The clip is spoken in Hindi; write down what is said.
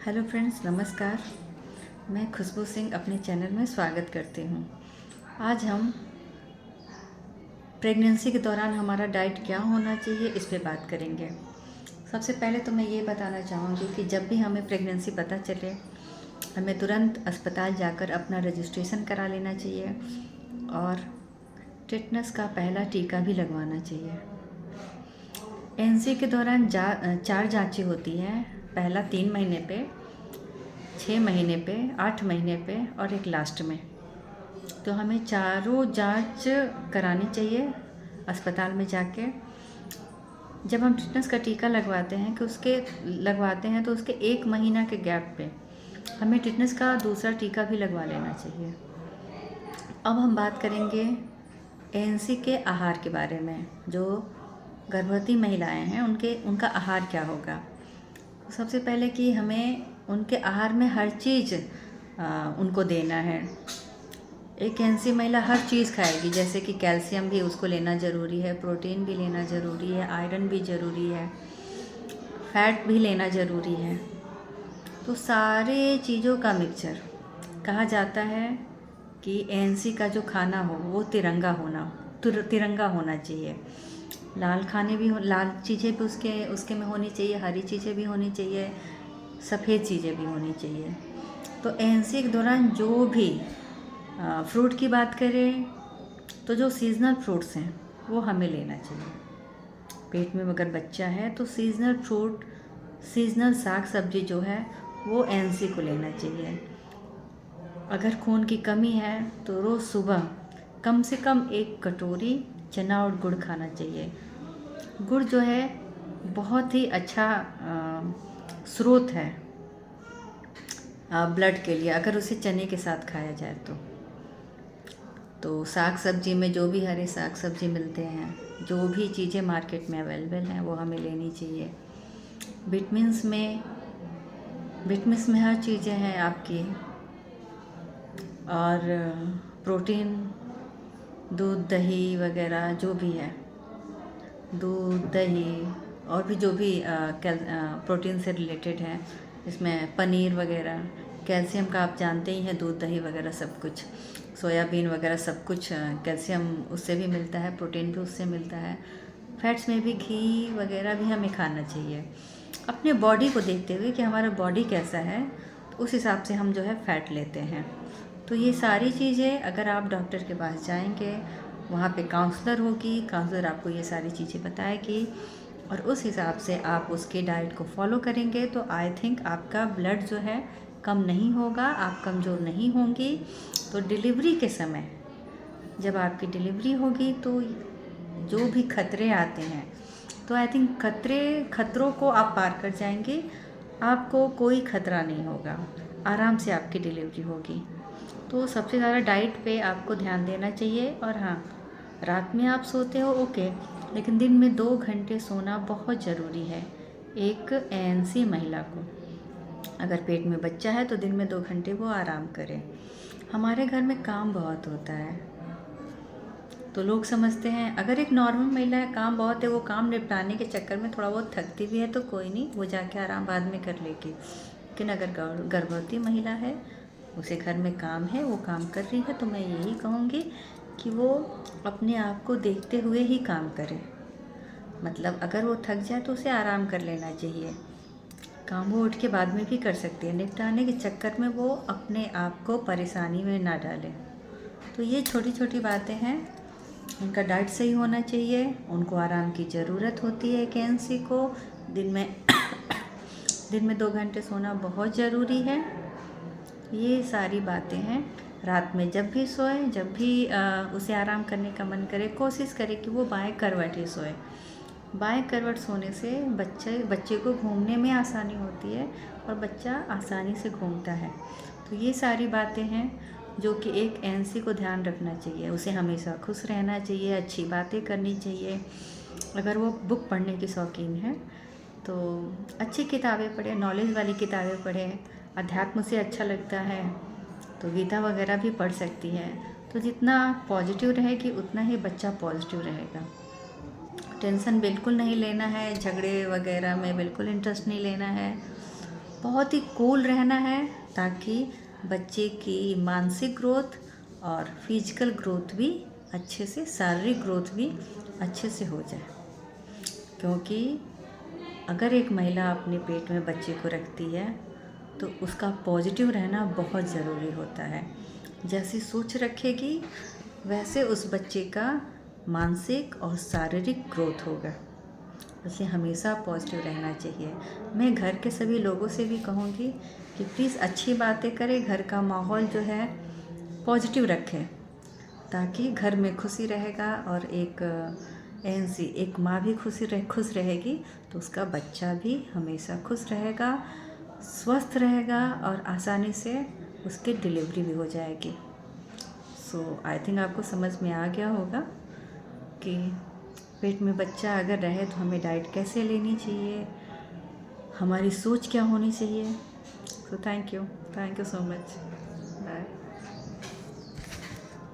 हेलो फ्रेंड्स, नमस्कार। मैं खुशबू सिंह अपने चैनल में स्वागत करती हूँ। आज हम प्रेगनेंसी के दौरान हमारा डाइट क्या होना चाहिए इस पे बात करेंगे। सबसे पहले तो मैं ये बताना चाहूँगी कि जब भी हमें प्रेगनेंसी पता चले, हमें तुरंत अस्पताल जाकर अपना रजिस्ट्रेशन करा लेना चाहिए और टिटनस का पहला टीका भी लगवाना चाहिए। एनसी के दौरान 4 जाँचें होती हैं। पहला 3 महीने पे, 6 महीने पे, 8 महीने पे और एक लास्ट में। तो हमें चारों जांच करानी चाहिए अस्पताल में जाके। जब हम टिटनस का टीका लगवाते हैं तो उसके 1 महीना के गैप पे हमें टिटनस का दूसरा टीका भी लगवा लेना चाहिए। अब हम बात करेंगे एएनसी के आहार के बारे में। जो गर्भवती महिलाएं हैं उनका आहार क्या होगा। सबसे पहले कि हमें उनके आहार में हर चीज़ उनको देना है। एक एएनसी महिला हर चीज़ खाएगी, जैसे कि कैल्शियम भी उसको लेना ज़रूरी है, प्रोटीन भी लेना ज़रूरी है, आयरन भी ज़रूरी है, फैट भी लेना ज़रूरी है। तो सारे चीज़ों का मिक्सचर। कहा जाता है कि एएनसी का जो खाना हो वो तिरंगा होना चाहिए। लाल चीज़ें भी उसके में होनी चाहिए, हरी चीज़ें भी होनी चाहिए, सफ़ेद चीज़ें भी होनी चाहिए। तो एएनसी के दौरान जो भी फ्रूट की बात करें तो जो सीज़नल फ्रूट्स हैं वो हमें लेना चाहिए। पेट में अगर बच्चा है तो सीज़नल फ्रूट, सीज़नल साग सब्जी जो है वो एएनसी को लेना चाहिए। अगर खून की कमी है तो रोज़ सुबह कम से कम 1 कटोरी चना और गुड़ खाना चाहिए। गुड़ जो है बहुत ही अच्छा स्रोत है ब्लड के लिए, अगर उसे चने के साथ खाया जाए तो साग सब्जी में जो भी हरे साग सब्जी मिलते हैं, जो भी चीज़ें मार्केट में अवेलेबल हैं वो हमें लेनी चाहिए। विटामिन्स में हर चीज़ें हैं आपकी, और प्रोटीन, दूध दही वगैरह जो भी है, दूध दही और भी जो भी प्रोटीन से रिलेटेड है, इसमें पनीर वगैरह, कैल्शियम का आप जानते ही हैं, दूध दही वगैरह सब कुछ, सोयाबीन वगैरह सब कुछ कैल्शियम उससे भी मिलता है, प्रोटीन भी उससे मिलता है। फैट्स में भी घी वगैरह भी हमें खाना चाहिए। अपने बॉडी को देखते हुए कि हमारा बॉडी कैसा है तो उस हिसाब से हम जो है फ़ैट लेते हैं। तो ये सारी चीज़ें अगर आप डॉक्टर के पास जाएंगे, वहाँ पे काउंसलर आपको ये सारी चीज़ें बताएगी और उस हिसाब से आप उसके डाइट को फॉलो करेंगे तो आई थिंक आपका ब्लड जो है कम नहीं होगा, आप कमज़ोर नहीं होंगी। तो डिलीवरी के समय जब आपकी डिलीवरी होगी तो जो भी खतरे आते हैं तो आई थिंक खतरों को आप पार कर जाएंगे, आपको कोई खतरा नहीं होगा, आराम से आपकी डिलीवरी होगी। तो सबसे ज़्यादा डाइट पे आपको ध्यान देना चाहिए। और हाँ, रात में आप सोते हो ओके, लेकिन दिन में 2 घंटे सोना बहुत ज़रूरी है एक एएनसी महिला को। अगर पेट में बच्चा है तो दिन में 2 घंटे वो आराम करे। हमारे घर में काम बहुत होता है तो लोग समझते हैं अगर एक नॉर्मल महिला है, काम बहुत है, वो काम निपटाने के चक्कर में थोड़ा बहुत थकती भी है तो कोई नहीं, वो जाके आराम बाद में कर लेगी। लेकिन अगर गर्भवती महिला है, उसे घर में काम है, वो काम कर रही है, तो मैं यही कहूँगी कि वो अपने आप को देखते हुए ही काम करे। मतलब अगर वो थक जाए तो उसे आराम कर लेना चाहिए। काम वो उठ के बाद में भी कर सकती है, निपटाने के चक्कर में वो अपने आप को परेशानी में ना डाले। तो ये छोटी छोटी बातें हैं। उनका डाइट सही होना चाहिए, उनको आराम की ज़रूरत होती है। एएनसी को दिन में 2 घंटे सोना बहुत ज़रूरी है। ये सारी बातें हैं। रात में जब भी सोए, जब भी उसे आराम करने का मन करे, कोशिश करे कि वो बाएं करवट ही सोए। बाएं करवट सोने से बच्चे को घूमने में आसानी होती है और बच्चा आसानी से घूमता है। तो ये सारी बातें हैं जो कि एक एएनसी को ध्यान रखना चाहिए। उसे हमेशा खुश रहना चाहिए, अच्छी बातें करनी चाहिए। अगर वो बुक पढ़ने की शौकीन है तो अच्छी किताबें पढ़े, नॉलेज वाली किताबें पढ़े। अध्यात्म से अच्छा लगता है तो गीता वगैरह भी पढ़ सकती है। तो जितना पॉजिटिव रहेगी उतना ही बच्चा पॉजिटिव रहेगा। टेंशन बिल्कुल नहीं लेना है, झगड़े वगैरह में बिल्कुल इंटरेस्ट नहीं लेना है। बहुत ही कूल रहना है ताकि बच्चे की मानसिक ग्रोथ और फिजिकल ग्रोथ भी अच्छे से, शारीरिक ग्रोथ भी अच्छे से हो जाए। क्योंकि अगर एक महिला अपने पेट में बच्चे को रखती है तो उसका पॉजिटिव रहना बहुत ज़रूरी होता है। जैसी सोच रखेगी वैसे उस बच्चे का मानसिक और शारीरिक ग्रोथ होगा। उसे हमेशा पॉजिटिव रहना चाहिए। मैं घर के सभी लोगों से भी कहूँगी कि प्लीज़ अच्छी बातें करें, घर का माहौल जो है पॉजिटिव रखें, ताकि घर में खुशी रहेगा। और एक माँ भी खुश रहेगी तो उसका बच्चा भी हमेशा खुश रहेगा, स्वस्थ रहेगा और आसानी से उसकी डिलीवरी भी हो जाएगी। सो आई थिंक आपको समझ में आ गया होगा कि पेट में बच्चा अगर रहे तो हमें डाइट कैसे लेनी चाहिए, हमारी सोच क्या होनी चाहिए। So thank you so much. Bye.